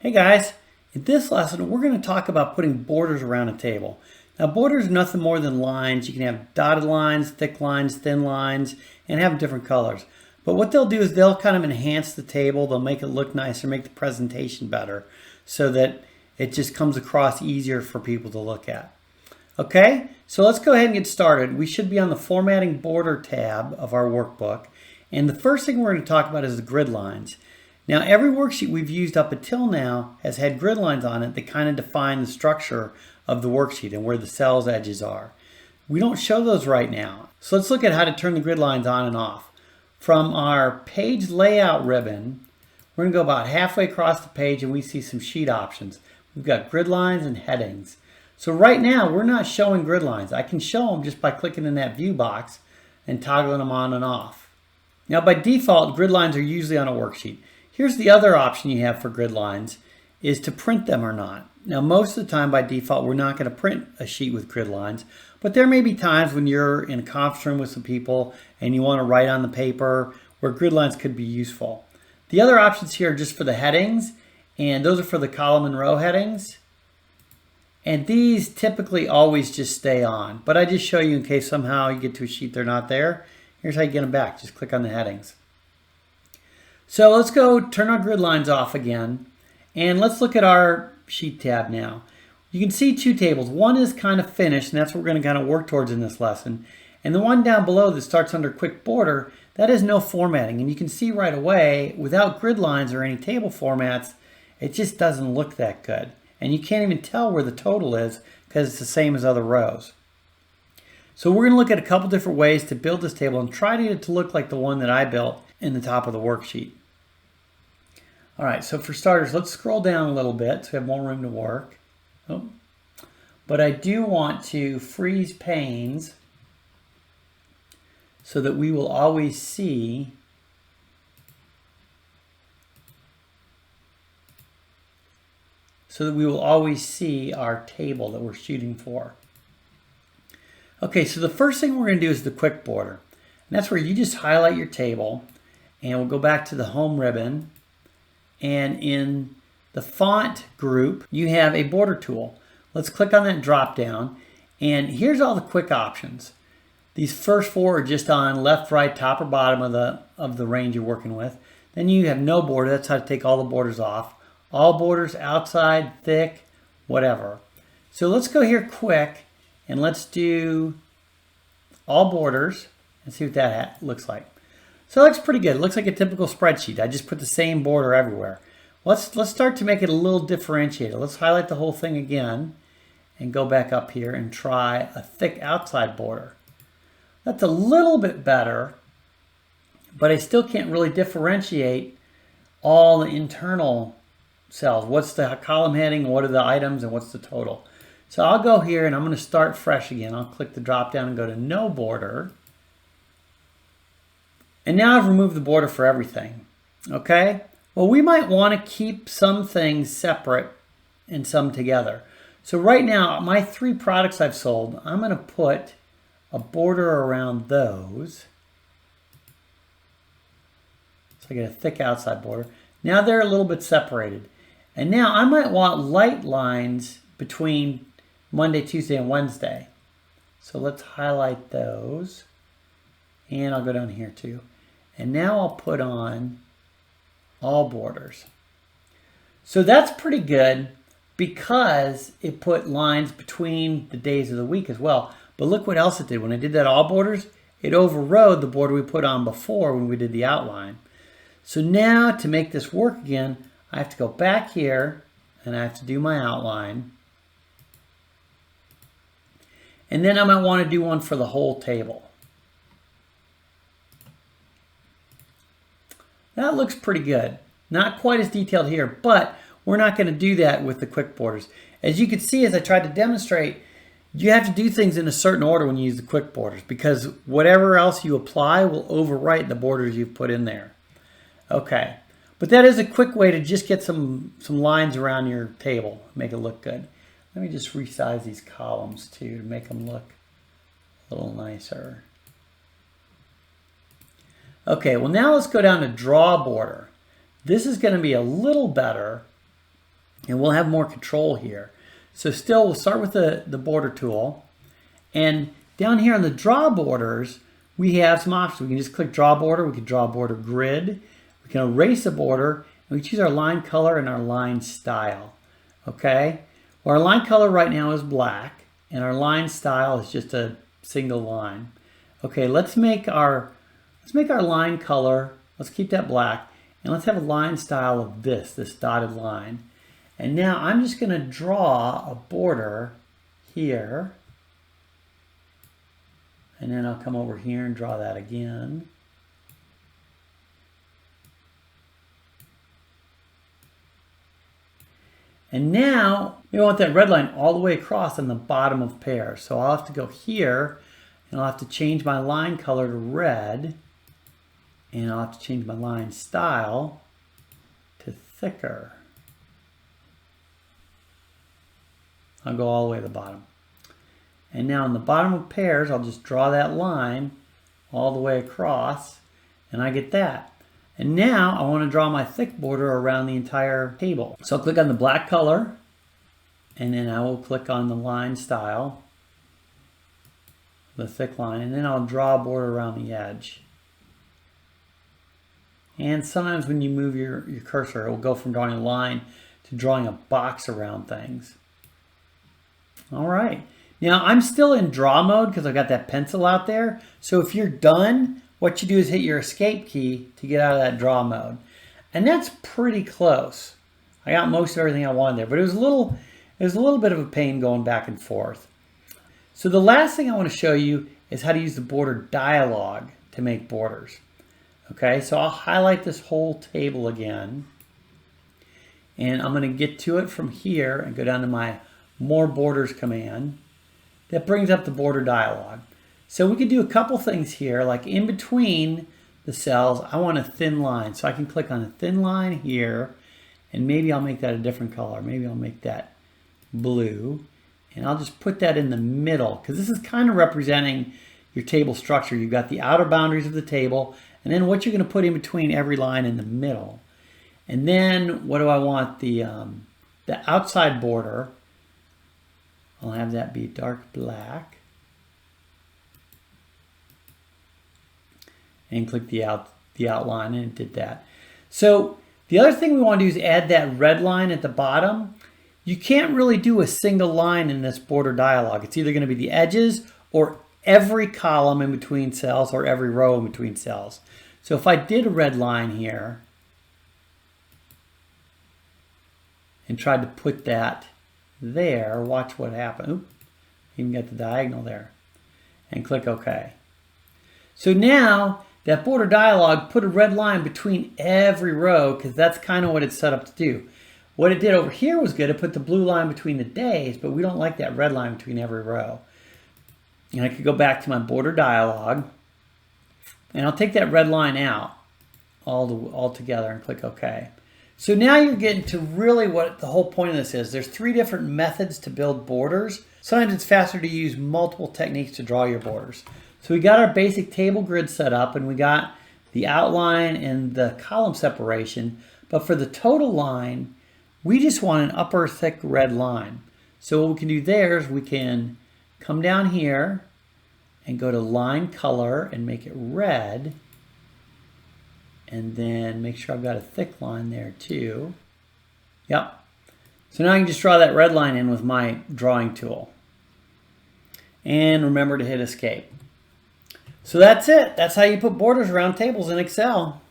Hey guys, in this lesson we're going to talk about putting borders around a table. Now borders are nothing more than lines. You can have dotted lines, thick lines, thin lines, and have different colors. But what they'll do is they'll kind of enhance the table, they'll make it look nicer, make the presentation better so that it just comes across easier for people to look at. Okay, so let's go ahead and get started. We should be on the Formatting Border tab of our workbook. And the first thing we're going to talk about is the grid lines. Now, every worksheet we've used up until now has had grid lines on it that kind of define the structure of the worksheet and where the cell's edges are. We don't show those right now. So let's look at how to turn the grid lines on and off. From our page layout ribbon, we're going to go about halfway across the page and we see some sheet options. We've got grid lines and headings. So right now, we're not showing grid lines. I can show them just by clicking in that view box and toggling them on and off. Now, by default, grid lines are usually on a worksheet. Here's the other option you have for grid lines, is to print them or not. Now, most of the time by default, we're not going to print a sheet with grid lines, but there may be times when you're in a conference room with some people and you want to write on the paper where grid lines could be useful. The other options here are just for the headings, and those are for the column and row headings. And these typically always just stay on, but I just show you in case somehow you get to a sheet they're not there. Here's how you get them back. Just click on the headings. So let's go turn our grid lines off again, and let's look at our sheet tab now. You can see two tables. One is kind of finished, and that's what we're going to kind of work towards in this lesson. And the one down below that starts under quick border, that has no formatting. And you can see right away, without grid lines or any table formats, it just doesn't look that good. And you can't even tell where the total is because it's the same as other rows. So we're going to look at a couple different ways to build this table and try to get it to look like the one that I built in the top of the worksheet. All right, so for starters, let's scroll down a little bit so we have more room to work. Oh. But I do want to freeze panes so that we will always see our table that we're shooting for. Okay, so the first thing we're going to do is the quick border. And that's where you just highlight your table, and we'll go back to the home ribbon. And in the font group, you have a border tool. Let's click on that drop down. And here's all the quick options. These first four are just on left, right, top, or bottom of the range you're working with. Then you have no border. That's how to take all the borders off. All borders, outside, thick, whatever. So let's go here quick and let's do all borders and see what that looks like. So it looks pretty good. It looks like a typical spreadsheet. I just put the same border everywhere. Let's start to make it a little differentiated. Let's highlight the whole thing again and go back up here and try a thick outside border. That's a little bit better, but I still can't really differentiate all the internal cells. What's the column heading, what are the items, and what's the total? So I'll go here and I'm going to start fresh again. I'll click the drop down and go to no border. And now I've removed the border for everything. Okay? Well, we might want to keep some things separate and some together. So right now, my 3 products I've sold, I'm going to put a border around those. So I get a thick outside border. Now they're a little bit separated. And now I might want light lines between Monday, Tuesday, and Wednesday. So let's highlight those. And I'll go down here too. And now I'll put on all borders. So that's pretty good because it put lines between the days of the week as well. But look what else it did. When I did that all borders, it overrode the border we put on before when we did the outline. So now to make this work again, I have to go back here and I have to do my outline. And then I might want to do one for the whole table. That looks pretty good. Not quite as detailed here, but we're not going to do that with the quick borders. As you can see, as I tried to demonstrate, you have to do things in a certain order when you use the quick borders because whatever else you apply will overwrite the borders you've put in there. Okay, but that is a quick way to just get some lines around your table, make it look good. Let me just resize these columns too to make them look a little nicer. Okay, well now let's go down to draw border. This is going to be a little better and we'll have more control here. So still, we'll start with the border tool. And down here on the draw borders, we have some options. We can just click draw border. We can draw a border grid. We can erase a border. And we choose our line color and our line style. Okay? Well, our line color right now is black. And our line style is just a single line. Okay, let's make our line color. Let's keep that black. And let's have a line style of this dotted line. And now I'm just going to draw a border here. And then I'll come over here and draw that again. And now we want that red line all the way across on the bottom of pairs. So I'll have to go here and I'll have to change my line color to red. And I'll have to change my line style to thicker. I'll go all the way to the bottom. And now on the bottom of pairs, I'll just draw that line all the way across, and I get that. And now I want to draw my thick border around the entire table. So I'll click on the black color, and then I will click on the line style, the thick line, and then I'll draw a border around the edge. And sometimes when you move your cursor, it will go from drawing a line to drawing a box around things. All right. Now I'm still in draw mode because I've got that pencil out there. So if you're done, what you do is hit your escape key to get out of that draw mode. And that's pretty close. I got most of everything I wanted there, but it was a little bit of a pain going back and forth. So the last thing I want to show you is how to use the border dialog to make borders. Okay, so I'll highlight this whole table again. And I'm going to get to it from here and go down to my More Borders command. That brings up the border dialog. So we can do a couple things here, like in between the cells, I want a thin line. So I can click on a thin line here, and maybe I'll make that a different color. Maybe I'll make that blue, and I'll just put that in the middle, because this is kind of representing your table structure. You've got the outer boundaries of the table, and then what you're going to put in between every line in the middle. And then what do I want? The outside border, I'll have that be dark black. And click the outline, and it did that. So the other thing we want to do is add that red line at the bottom. You can't really do a single line in this border dialog. It's either going to be the edges or every column in between cells or every row in between cells. So if I did a red line here and tried to put that there, watch what happened. Oop, even got the diagonal there. And click OK. So now that border dialog put a red line between every row, because that's kind of what it's set up to do. What it did over here was good. It put the blue line between the days, but we don't like that red line between every row. And I could go back to my border dialog, and I'll take that red line out all together and click OK. So now you're getting to really what the whole point of this is. There's 3 different methods to build borders. Sometimes it's faster to use multiple techniques to draw your borders. So we got our basic table grid set up, and we got the outline and the column separation. But for the total line, we just want an upper thick red line. So what we can do there is we can come down here and go to line color and make it red. And then make sure I've got a thick line there too. Yep. So now I can just draw that red line in with my drawing tool. And remember to hit escape. So that's it. That's how you put borders around tables in Excel.